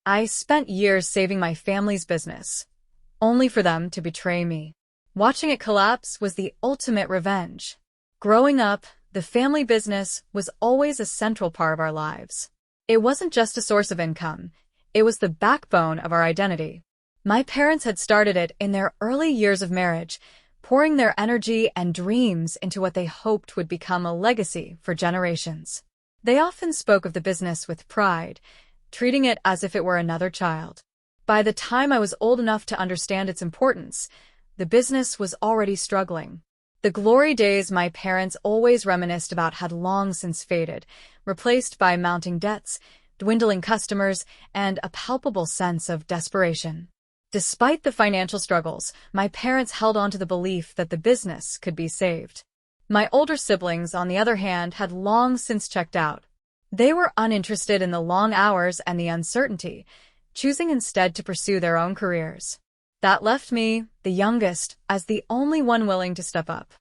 I spent years saving my family's business, only for them to betray me. Watching it collapse was the ultimate revenge. Growing up, the family business was always a central part of our lives. It wasn't just a source of income, it was the backbone of our identity. My parents had started it in their early years of marriage, pouring their energy and dreams into what they hoped would become a legacy for generations. They often spoke of the business with pride, treating it as if it were another child. By the time I was old enough to understand its importance, the business was already struggling. The glory days my parents always reminisced about had long since faded, replaced by mounting debts, dwindling customers, and a palpable sense of desperation. Despite the financial struggles, my parents held on to the belief that the business could be saved. My older siblings, on the other hand, had long since checked out. They were uninterested in the long hours and the uncertainty, choosing instead to pursue their own careers. That left me, the youngest, as the only one willing to step up.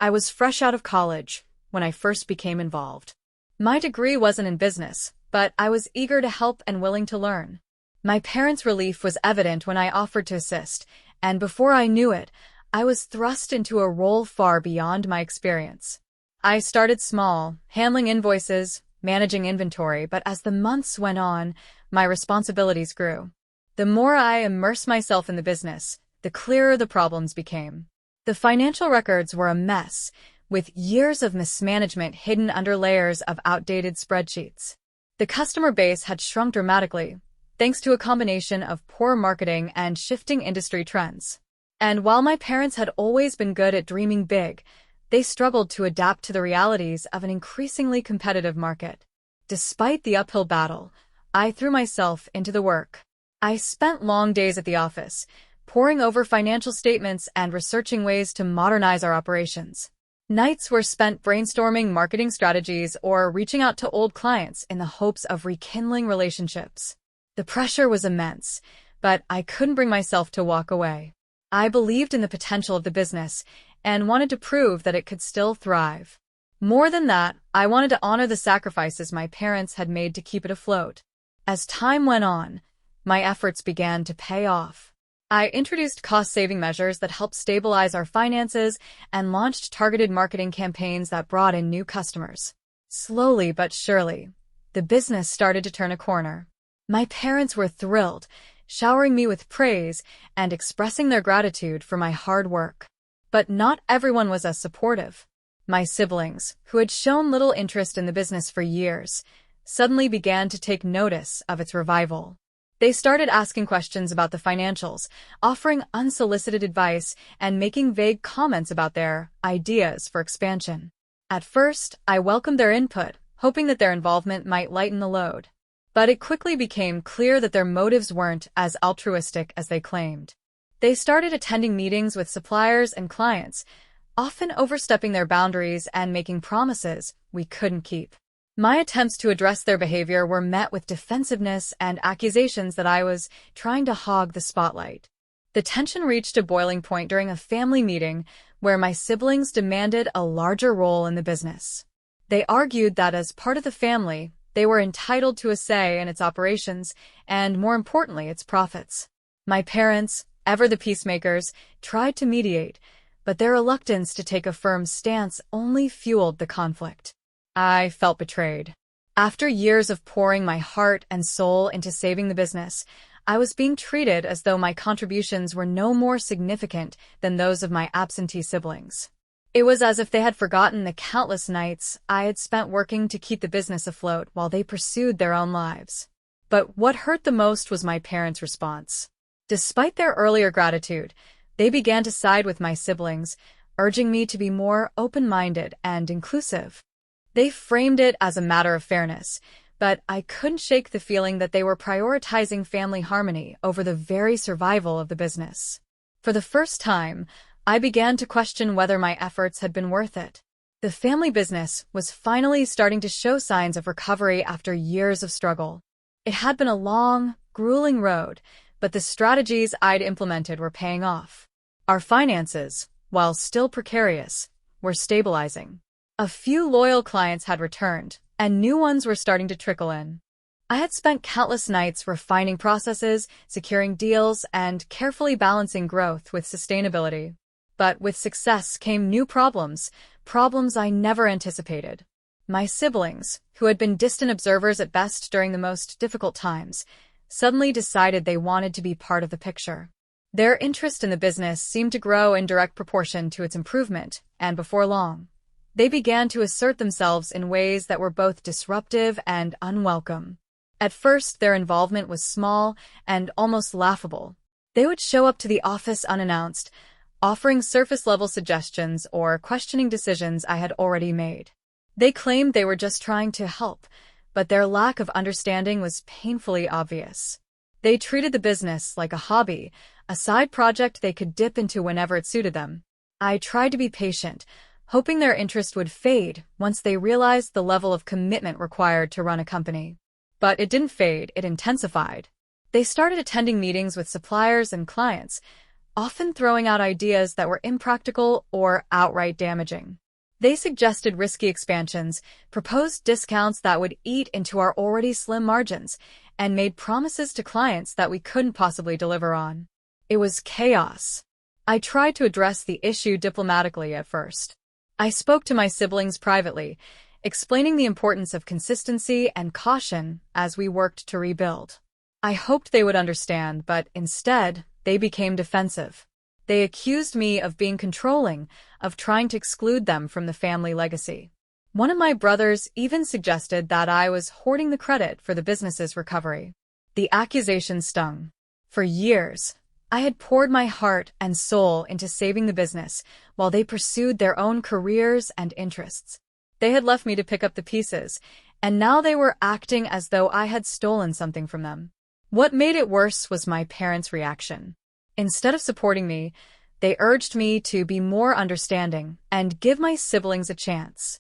I was fresh out of college when I first became involved. My degree wasn't in business, but I was eager to help and willing to learn. My parents' relief was evident when I offered to assist, and before I knew it, I was thrust into a role far beyond my experience. I started small, handling invoices, managing inventory, but as the months went on, my responsibilities grew. The more I immersed myself in the business, the clearer the problems became. The financial records were a mess, with years of mismanagement hidden under layers of outdated spreadsheets. The customer base had shrunk dramatically, thanks to a combination of poor marketing and shifting industry trends. And while my parents had always been good at dreaming big, they struggled to adapt to the realities of an increasingly competitive market. Despite the uphill battle, I threw myself into the work. I spent long days at the office, poring over financial statements and researching ways to modernize our operations. Nights were spent brainstorming marketing strategies or reaching out to old clients in the hopes of rekindling relationships. The pressure was immense, but I couldn't bring myself to walk away. I believed in the potential of the business and wanted to prove that it could still thrive. More than that, I wanted to honor the sacrifices my parents had made to keep it afloat. As time went on, my efforts began to pay off. I introduced cost-saving measures that helped stabilize our finances and launched targeted marketing campaigns that brought in new customers. Slowly but surely, the business started to turn a corner. My parents were thrilled, showering me with praise and expressing their gratitude for my hard work. But not everyone was as supportive. My siblings, who had shown little interest in the business for years, suddenly began to take notice of its revival. They started asking questions about the financials, offering unsolicited advice, and making vague comments about their ideas for expansion. At first, I welcomed their input, hoping that their involvement might lighten the load. But it quickly became clear that their motives weren't as altruistic as they claimed. They started attending meetings with suppliers and clients, often overstepping their boundaries and making promises we couldn't keep. My attempts to address their behavior were met with defensiveness and accusations that I was trying to hog the spotlight. The tension reached a boiling point during a family meeting where my siblings demanded a larger role in the business. They argued that as part of the family, they were entitled to a say in its operations and, more importantly, its profits. My parents, ever the peacemakers, tried to mediate, but their reluctance to take a firm stance only fueled the conflict. I felt betrayed. After years of pouring my heart and soul into saving the business, I was being treated as though my contributions were no more significant than those of my absentee siblings. It was as if they had forgotten the countless nights I had spent working to keep the business afloat while they pursued their own lives. But what hurt the most was my parents' response. Despite their earlier gratitude, they began to side with my siblings, urging me to be more open-minded and inclusive. They framed it as a matter of fairness, but I couldn't shake the feeling that they were prioritizing family harmony over the very survival of the business. For the first time, I began to question whether my efforts had been worth it. The family business was finally starting to show signs of recovery after years of struggle. It had been a long, grueling road, but the strategies I'd implemented were paying off. Our finances, while still precarious, were stabilizing. A few loyal clients had returned, and new ones were starting to trickle in. I had spent countless nights refining processes, securing deals, and carefully balancing growth with sustainability. But with success came new problems, problems I never anticipated. My siblings, who had been distant observers at best during the most difficult times, suddenly decided they wanted to be part of the picture. Their interest in the business seemed to grow in direct proportion to its improvement, and before long, they began to assert themselves in ways that were both disruptive and unwelcome. At first, their involvement was small and almost laughable. They would show up to the office unannounced, offering surface-level suggestions or questioning decisions I had already made. They claimed they were just trying to help, but their lack of understanding was painfully obvious. They treated the business like a hobby, a side project they could dip into whenever it suited them. I tried to be patient, hoping their interest would fade once they realized the level of commitment required to run a company. But it didn't fade, it intensified. They started attending meetings with suppliers and clients, often throwing out ideas that were impractical or outright damaging. They suggested risky expansions, proposed discounts that would eat into our already slim margins, and made promises to clients that we couldn't possibly deliver on. It was chaos. I tried to address the issue diplomatically at first. I spoke to my siblings privately, explaining the importance of consistency and caution as we worked to rebuild. I hoped they would understand, but instead, they became defensive. They accused me of being controlling, of trying to exclude them from the family legacy. One of my brothers even suggested that I was hoarding the credit for the business's recovery. The accusation stung. For years, I had poured my heart and soul into saving the business while they pursued their own careers and interests. They had left me to pick up the pieces, and now they were acting as though I had stolen something from them. What made it worse was my parents' reaction. Instead of supporting me, they urged me to be more understanding and give my siblings a chance.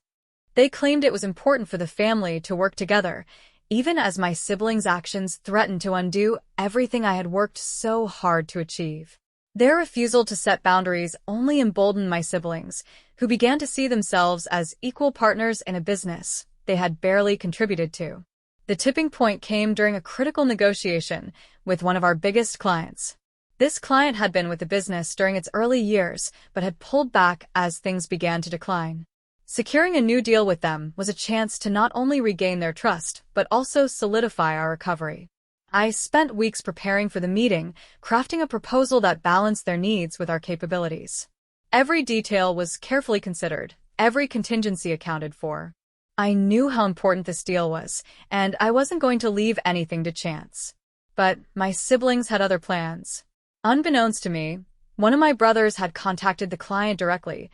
They claimed it was important for the family to work together, even as my siblings' actions threatened to undo everything I had worked so hard to achieve. Their refusal to set boundaries only emboldened my siblings, who began to see themselves as equal partners in a business they had barely contributed to. The tipping point came during a critical negotiation with one of our biggest clients. This client had been with the business during its early years, but had pulled back as things began to decline. Securing a new deal with them was a chance to not only regain their trust, but also solidify our recovery. I spent weeks preparing for the meeting, crafting a proposal that balanced their needs with our capabilities. Every detail was carefully considered, every contingency accounted for. I knew how important this deal was, and I wasn't going to leave anything to chance. But my siblings had other plans. Unbeknownst to me, one of my brothers had contacted the client directly,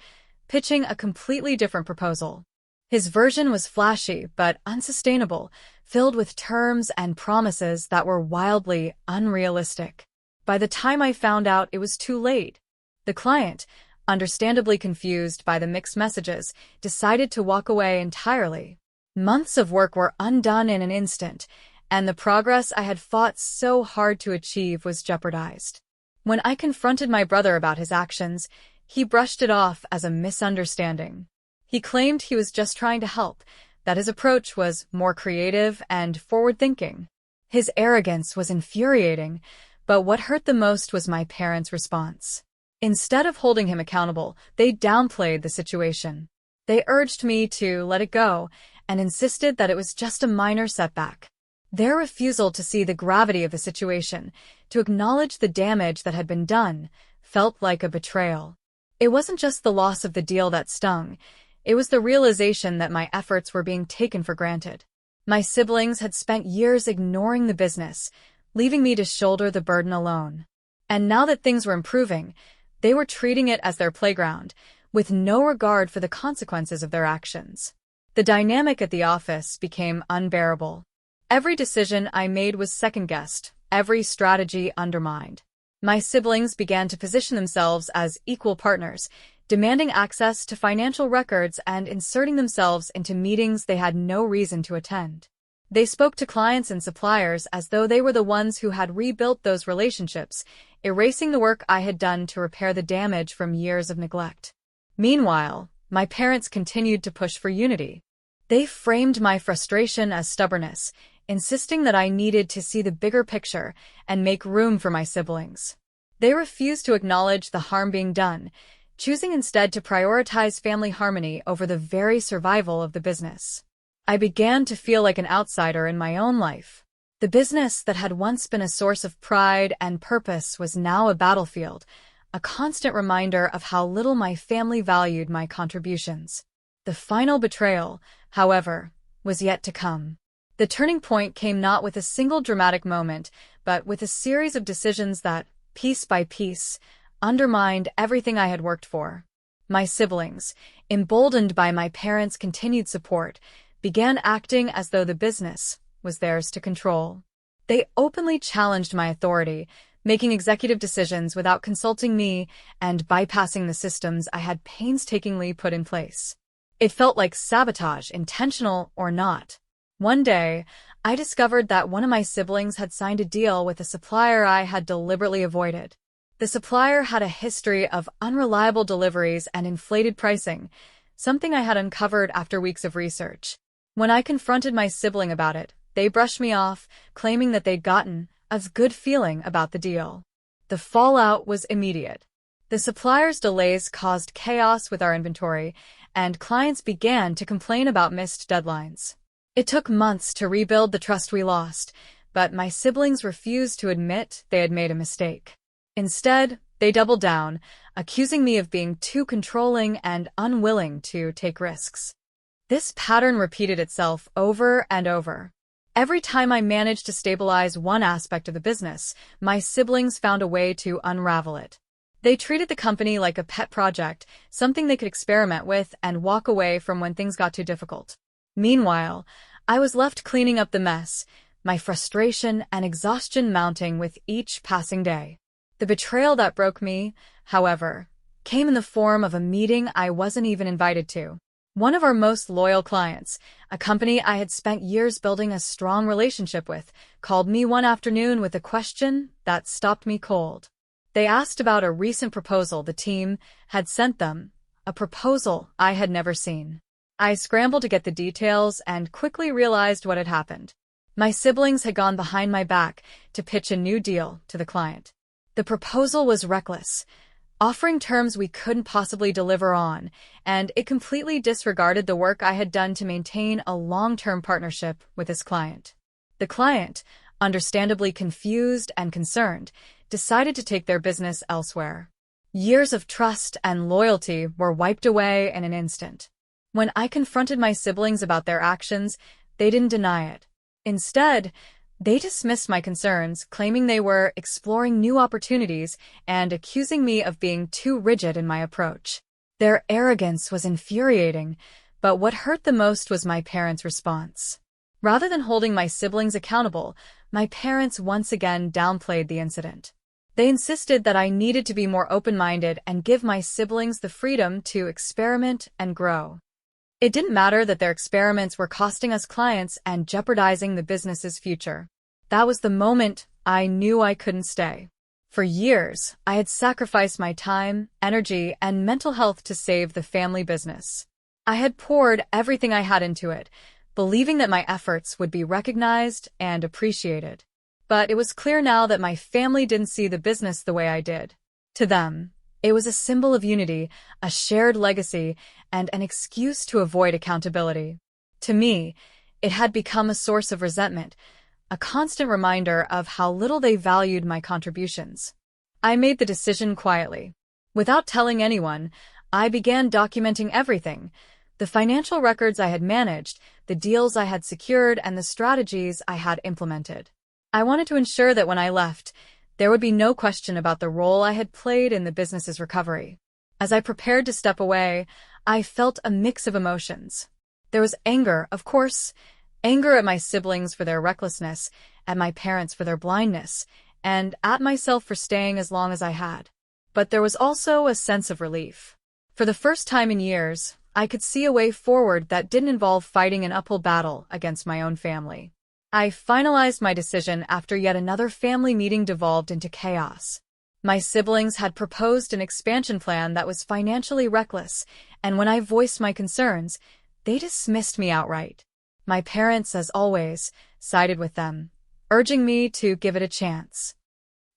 pitching a completely different proposal. His version was flashy but unsustainable, filled with terms and promises that were wildly unrealistic. By the time I found out, it was too late. The client, understandably confused by the mixed messages, decided to walk away entirely. Months of work were undone in an instant, and the progress I had fought so hard to achieve was jeopardized. When I confronted my brother about his actions, he brushed it off as a misunderstanding. He claimed he was just trying to help, that his approach was more creative and forward-thinking. His arrogance was infuriating, but what hurt the most was my parents' response. Instead of holding him accountable, they downplayed the situation. They urged me to let it go and insisted that it was just a minor setback. Their refusal to see the gravity of the situation, to acknowledge the damage that had been done, felt like a betrayal. It wasn't just the loss of the deal that stung, it was the realization that my efforts were being taken for granted. My siblings had spent years ignoring the business, leaving me to shoulder the burden alone. And now that things were improving, they were treating it as their playground, with no regard for the consequences of their actions. The dynamic at the office became unbearable. Every decision I made was second-guessed, every strategy undermined. My siblings began to position themselves as equal partners, demanding access to financial records and inserting themselves into meetings they had no reason to attend. They spoke to clients and suppliers as though they were the ones who had rebuilt those relationships, erasing the work I had done to repair the damage from years of neglect. Meanwhile, my parents continued to push for unity. They framed my frustration as stubbornness, insisting that I needed to see the bigger picture and make room for my siblings. They refused to acknowledge the harm being done, choosing instead to prioritize family harmony over the very survival of the business. I began to feel like an outsider in my own life. The business that had once been a source of pride and purpose was now a battlefield, a constant reminder of how little my family valued my contributions. The final betrayal, however, was yet to come. The turning point came not with a single dramatic moment, but with a series of decisions that, piece by piece, undermined everything I had worked for. My siblings, emboldened by my parents' continued support, began acting as though the business was theirs to control. They openly challenged my authority, making executive decisions without consulting me and bypassing the systems I had painstakingly put in place. It felt like sabotage, intentional or not. One day, I discovered that one of my siblings had signed a deal with a supplier I had deliberately avoided. The supplier had a history of unreliable deliveries and inflated pricing, something I had uncovered after weeks of research. When I confronted my sibling about it, they brushed me off, claiming that they'd gotten a good feeling about the deal. The fallout was immediate. The supplier's delays caused chaos with our inventory, and clients began to complain about missed deadlines. It took months to rebuild the trust we lost, but my siblings refused to admit they had made a mistake. Instead, they doubled down, accusing me of being too controlling and unwilling to take risks. This pattern repeated itself over and over. Every time I managed to stabilize one aspect of the business, my siblings found a way to unravel it. They treated the company like a pet project, something they could experiment with and walk away from when things got too difficult. Meanwhile, I was left cleaning up the mess, my frustration and exhaustion mounting with each passing day. The betrayal that broke me, however, came in the form of a meeting I wasn't even invited to. One of our most loyal clients, a company I had spent years building a strong relationship with, called me one afternoon with a question that stopped me cold. They asked about a recent proposal the team had sent them, a proposal I had never seen. I scrambled to get the details and quickly realized what had happened. My siblings had gone behind my back to pitch a new deal to the client. The proposal was reckless, offering terms we couldn't possibly deliver on, and it completely disregarded the work I had done to maintain a long-term partnership with this client. The client, understandably confused and concerned, decided to take their business elsewhere. Years of trust and loyalty were wiped away in an instant. When I confronted my siblings about their actions, they didn't deny it. Instead, they dismissed my concerns, claiming they were exploring new opportunities and accusing me of being too rigid in my approach. Their arrogance was infuriating, but what hurt the most was my parents' response. Rather than holding my siblings accountable, my parents once again downplayed the incident. They insisted that I needed to be more open-minded and give my siblings the freedom to experiment and grow. It didn't matter that their experiments were costing us clients and jeopardizing the business's future. That was the moment I knew I couldn't stay. For years, I had sacrificed my time, energy, and mental health to save the family business. I had poured everything I had into it, believing that my efforts would be recognized and appreciated. But it was clear now that my family didn't see the business the way I did. To them, it was a symbol of unity, a shared legacy, and an excuse to avoid accountability. To me, it had become a source of resentment, a constant reminder of how little they valued my contributions. I made the decision quietly. Without telling anyone, I began documenting everything: the financial records I had managed, the deals I had secured, and the strategies I had implemented. I wanted to ensure that when I left, there would be no question about the role I had played in the business's recovery. As I prepared to step away, I felt a mix of emotions. There was anger, of course, anger at my siblings for their recklessness, at my parents for their blindness, and at myself for staying as long as I had. But there was also a sense of relief. For the first time in years, I could see a way forward that didn't involve fighting an uphill battle against my own family. I finalized my decision after yet another family meeting devolved into chaos. My siblings had proposed an expansion plan that was financially reckless, and when I voiced my concerns, they dismissed me outright. My parents, as always, sided with them, urging me to give it a chance.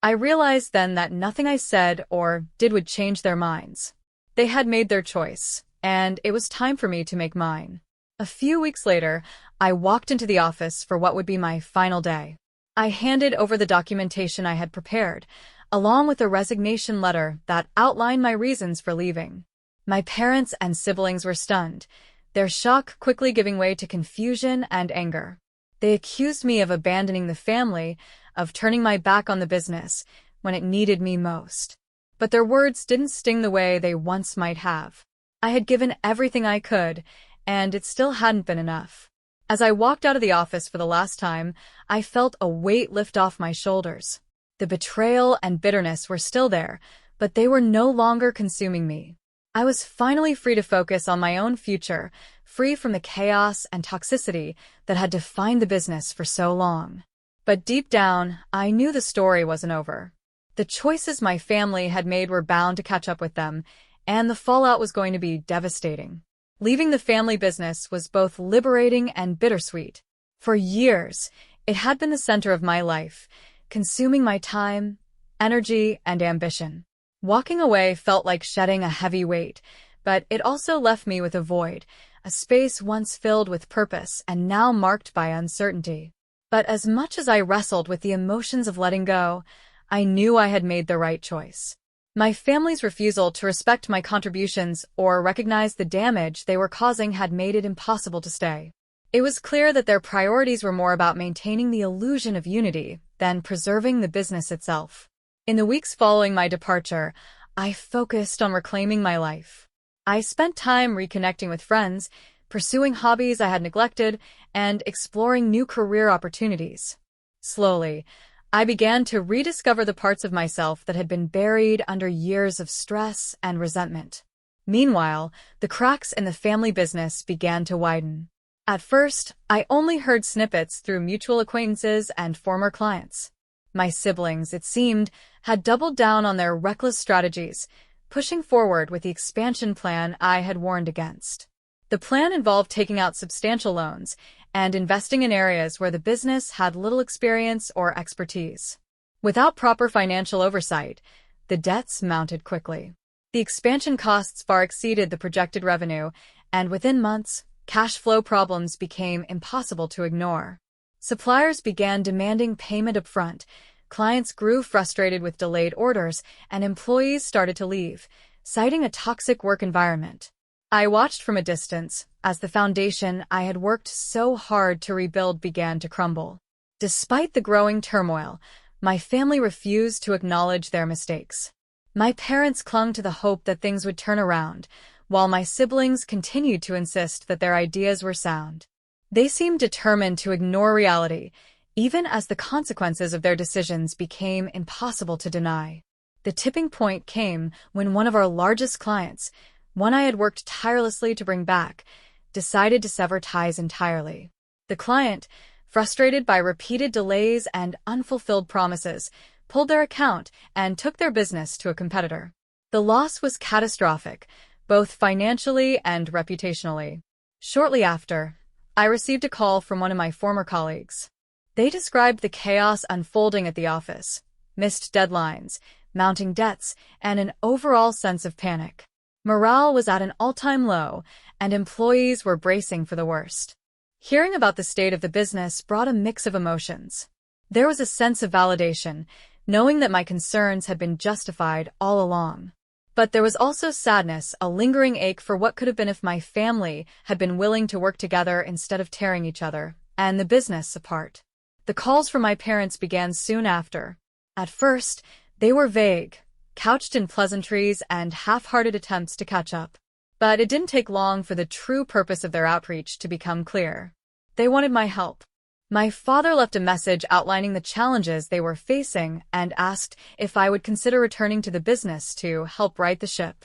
I realized then that nothing I said or did would change their minds. They had made their choice, and it was time for me to make mine. A few weeks later, I walked into the office for what would be my final day. I handed over the documentation I had prepared, along with a resignation letter that outlined my reasons for leaving. My parents and siblings were stunned, their shock quickly giving way to confusion and anger. They accused me of abandoning the family, of turning my back on the business when it needed me most. But their words didn't sting the way they once might have. I had given everything I could, and it still hadn't been enough. As I walked out of the office for the last time, I felt a weight lift off my shoulders. The betrayal and bitterness were still there, but they were no longer consuming me. I was finally free to focus on my own future, free from the chaos and toxicity that had defined the business for so long. But deep down, I knew the story wasn't over. The choices my family had made were bound to catch up with them, and the fallout was going to be devastating. Leaving the family business was both liberating and bittersweet. For years, it had been the center of my life, consuming my time, energy, and ambition. Walking away felt like shedding a heavy weight, but it also left me with a void, a space once filled with purpose and now marked by uncertainty. But as much as I wrestled with the emotions of letting go, I knew I had made the right choice. My family's refusal to respect my contributions or recognize the damage they were causing had made it impossible to stay. It was clear that their priorities were more about maintaining the illusion of unity than preserving the business itself. In the weeks following my departure, I focused on reclaiming my life. I spent time reconnecting with friends, pursuing hobbies I had neglected, and exploring new career opportunities. Slowly, I began to rediscover the parts of myself that had been buried under years of stress and resentment. Meanwhile, the cracks in the family business began to widen. At first, I only heard snippets through mutual acquaintances and former clients. My siblings, it seemed, had doubled down on their reckless strategies, pushing forward with the expansion plan I had warned against. The plan involved taking out substantial loans and investing in areas where the business had little experience or expertise. Without proper financial oversight, the debts mounted quickly. The expansion costs far exceeded the projected revenue, and within months, cash flow problems became impossible to ignore. Suppliers began demanding payment upfront, clients grew frustrated with delayed orders, and employees started to leave, citing a toxic work environment. I watched from a distance as the foundation I had worked so hard to rebuild began to crumble. Despite the growing turmoil, my family refused to acknowledge their mistakes. My parents clung to the hope that things would turn around, while my siblings continued to insist that their ideas were sound. They seemed determined to ignore reality, even as the consequences of their decisions became impossible to deny. The tipping point came when one of our largest clients, one I had worked tirelessly to bring back, decided to sever ties entirely. The client, frustrated by repeated delays and unfulfilled promises, pulled their account and took their business to a competitor. The loss was catastrophic, both financially and reputationally. Shortly after, I received a call from one of my former colleagues. They described the chaos unfolding at the office, missed deadlines, mounting debts, and an overall sense of panic. Morale was at an all-time low, and employees were bracing for the worst. Hearing about the state of the business brought a mix of emotions. There was a sense of validation, knowing that my concerns had been justified all along. But there was also sadness, a lingering ache for what could have been if my family had been willing to work together instead of tearing each other and the business apart. The calls from my parents began soon after. At first, they were vague, couched in pleasantries and half-hearted attempts to catch up. But it didn't take long for the true purpose of their outreach to become clear. They wanted my help. My father left a message outlining the challenges they were facing and asked if I would consider returning to the business to help right the ship.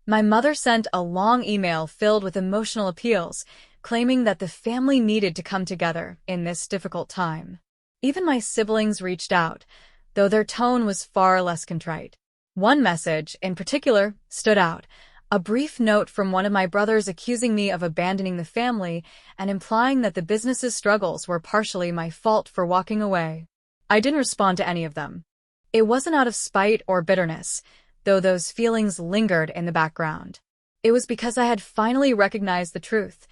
My mother sent a long email filled with emotional appeals, claiming that the family needed to come together in this difficult time. Even my siblings reached out, though their tone was far less contrite. One message, in particular, stood out, A brief note from one of my brothers accusing me of abandoning the family and implying that the business's struggles were partially my fault for walking away. I didn't respond to any of them. It wasn't out of spite or bitterness, though those feelings lingered in the background. It was because I had finally recognized the truth.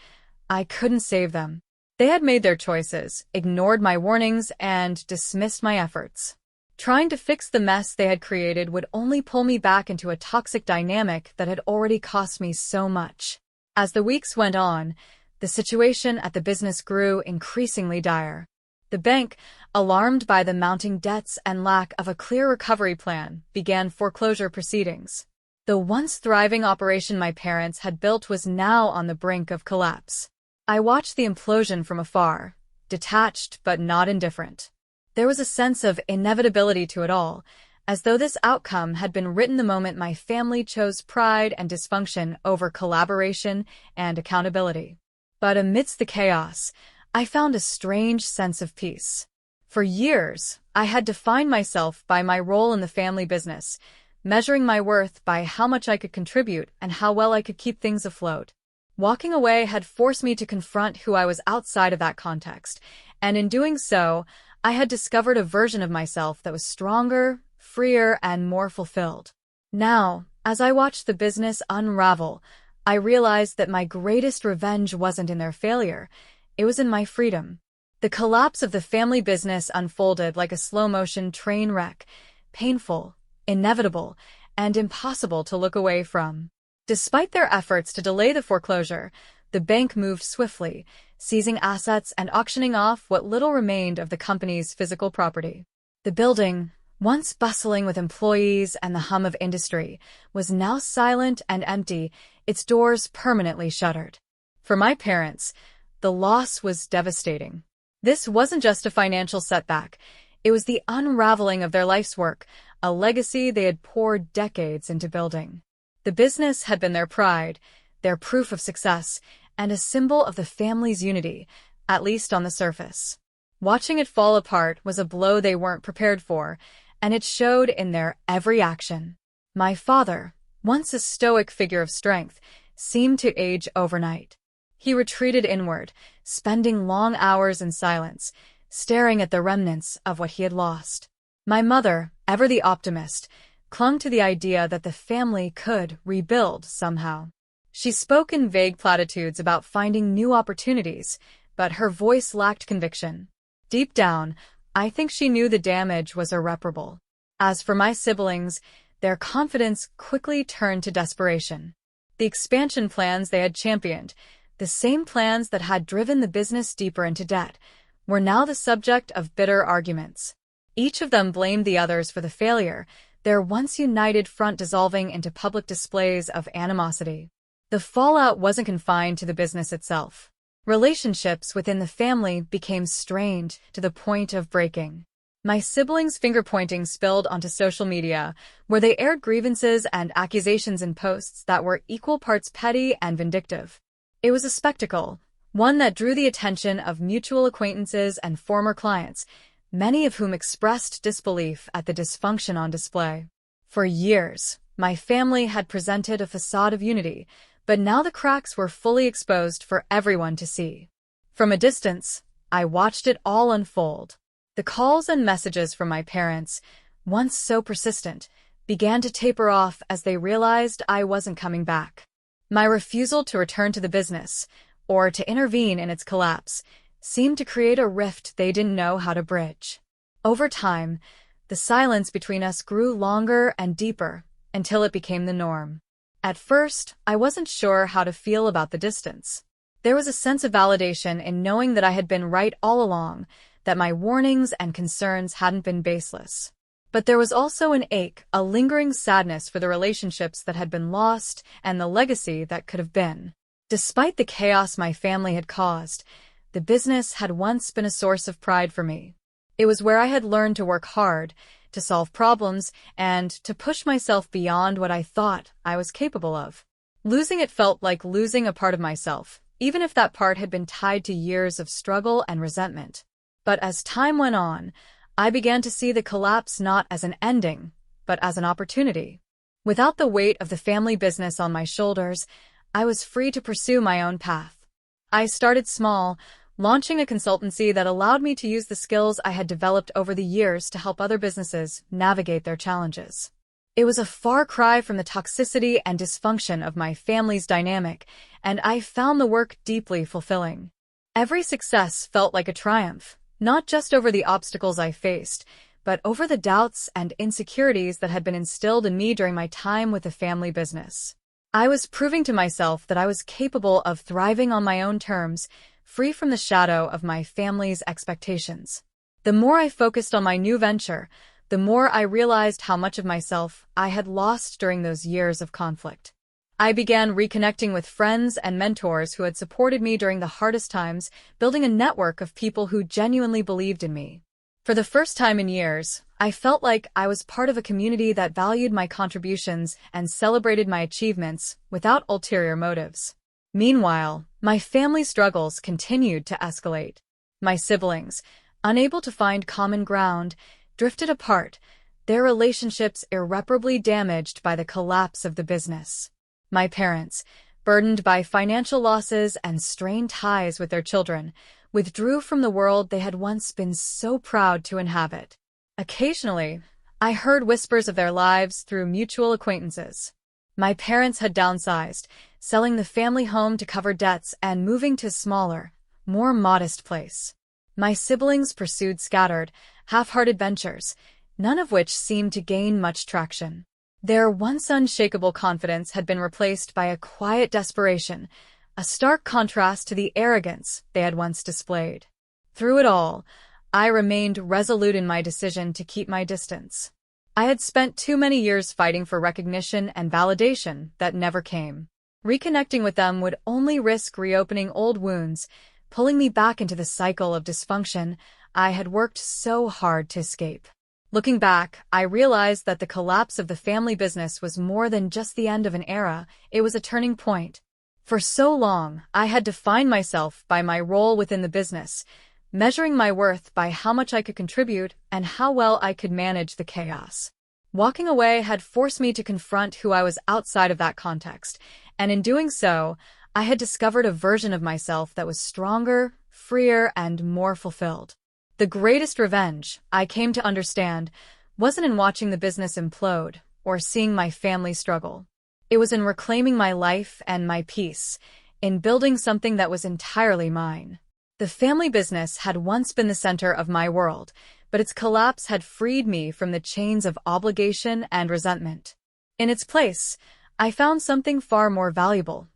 I couldn't save them. They had made their choices, ignored my warnings, and dismissed my efforts. Trying to fix the mess they had created would only pull me back into a toxic dynamic that had already cost me so much. As the weeks went on, the situation at the business grew increasingly dire. The bank, alarmed by the mounting debts and lack of a clear recovery plan, began foreclosure proceedings. The once thriving operation my parents had built was now on the brink of collapse. I watched the implosion from afar, detached but not indifferent. There was a sense of inevitability to it all, as though this outcome had been written the moment my family chose pride and dysfunction over collaboration and accountability. But amidst the chaos, I found a strange sense of peace. For years, I had defined myself by my role in the family business, measuring my worth by how much I could contribute and how well I could keep things afloat. Walking away had forced me to confront who I was outside of that context, and in doing so, I had discovered a version of myself that was stronger, freer, and more fulfilled. Now, as I watched the business unravel, I realized that my greatest revenge wasn't in their failure, it was in my freedom. The collapse of the family business unfolded like a slow-motion train wreck, painful, inevitable, and impossible to look away from. Despite their efforts to delay the foreclosure, the bank moved swiftly, seizing assets and auctioning off what little remained of the company's physical property. The building, once bustling with employees and the hum of industry, was now silent and empty, its doors permanently shuttered. For my parents, the loss was devastating. This wasn't just a financial setback, it was the unraveling of their life's work, a legacy they had poured decades into building. The business had been their pride, their proof of success, and a symbol of the family's unity, at least on the surface. Watching it fall apart was a blow they weren't prepared for, and it showed in their every action. My father, once a stoic figure of strength, seemed to age overnight. He retreated inward, spending long hours in silence, staring at the remnants of what he had lost. My mother, ever the optimist, clung to the idea that the family could rebuild somehow. She spoke in vague platitudes about finding new opportunities, but her voice lacked conviction. Deep down, I think she knew the damage was irreparable. As for my siblings, their confidence quickly turned to desperation. The expansion plans they had championed, the same plans that had driven the business deeper into debt, were now the subject of bitter arguments. Each of them blamed the others for the failure, their once united front dissolving into public displays of animosity. The fallout wasn't confined to the business itself. Relationships within the family became strained to the point of breaking. My siblings' finger-pointing spilled onto social media, where they aired grievances and accusations in posts that were equal parts petty and vindictive. It was a spectacle, one that drew the attention of mutual acquaintances and former clients, many of whom expressed disbelief at the dysfunction on display. For years, my family had presented a facade of unity, but now the cracks were fully exposed for everyone to see. From a distance, I watched it all unfold. The calls and messages from my parents, once so persistent, began to taper off as they realized I wasn't coming back. My refusal to return to the business, or to intervene in its collapse, seemed to create a rift they didn't know how to bridge. Over time, the silence between us grew longer and deeper, until it became the norm. At first, I wasn't sure how to feel about the distance. There was a sense of validation in knowing that I had been right all along, that my warnings and concerns hadn't been baseless. But there was also an ache, a lingering sadness for the relationships that had been lost and the legacy that could have been. Despite the chaos my family had caused, the business had once been a source of pride for me. It was where I had learned to work hard, to solve problems, and to push myself beyond what I thought I was capable of. Losing it felt like losing a part of myself, even if that part had been tied to years of struggle and resentment. But as time went on, I began to see the collapse not as an ending, but as an opportunity. Without the weight of the family business on my shoulders, I was free to pursue my own path. I started small, launching a consultancy that allowed me to use the skills I had developed over the years to help other businesses navigate their challenges. It was a far cry from the toxicity and dysfunction of my family's dynamic, and I found the work deeply fulfilling. Every success felt like a triumph, not just over the obstacles I faced, but over the doubts and insecurities that had been instilled in me during my time with the family business. I was proving to myself that I was capable of thriving on my own terms, free from the shadow of my family's expectations. The more I focused on my new venture, the more I realized how much of myself I had lost during those years of conflict. I began reconnecting with friends and mentors who had supported me during the hardest times, building a network of people who genuinely believed in me. For the first time in years, I felt like I was part of a community that valued my contributions and celebrated my achievements without ulterior motives. Meanwhile, my family struggles continued to escalate. My siblings, unable to find common ground, drifted apart, their relationships irreparably damaged by the collapse of the business. My parents, burdened by financial losses and strained ties with their children, withdrew from the world they had once been so proud to inhabit. Occasionally, I heard whispers of their lives through mutual acquaintances. My parents had downsized, selling the family home to cover debts and moving to a smaller, more modest place. My siblings pursued scattered, half-hearted ventures, none of which seemed to gain much traction. Their once unshakable confidence had been replaced by a quiet desperation, a stark contrast to the arrogance they had once displayed. Through it all, I remained resolute in my decision to keep my distance. I had spent too many years fighting for recognition and validation that never came. Reconnecting with them would only risk reopening old wounds, pulling me back into the cycle of dysfunction I had worked so hard to escape. Looking back, I realized that the collapse of the family business was more than just the end of an era, it was a turning point. For so long, I had defined myself by my role within the business, measuring my worth by how much I could contribute and how well I could manage the chaos. Walking away had forced me to confront who I was outside of that context, and in doing so, I had discovered a version of myself that was stronger, freer, and more fulfilled. The greatest revenge, I came to understand, wasn't in watching the business implode or seeing my family struggle. It was in reclaiming my life and my peace, in building something that was entirely mine. The family business had once been the center of my world, but its collapse had freed me from the chains of obligation and resentment. In its place, I found something far more valuable: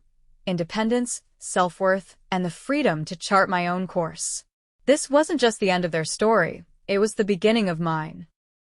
independence, self-worth, and the freedom to chart my own course. This wasn't just the end of their story, it was the beginning of mine.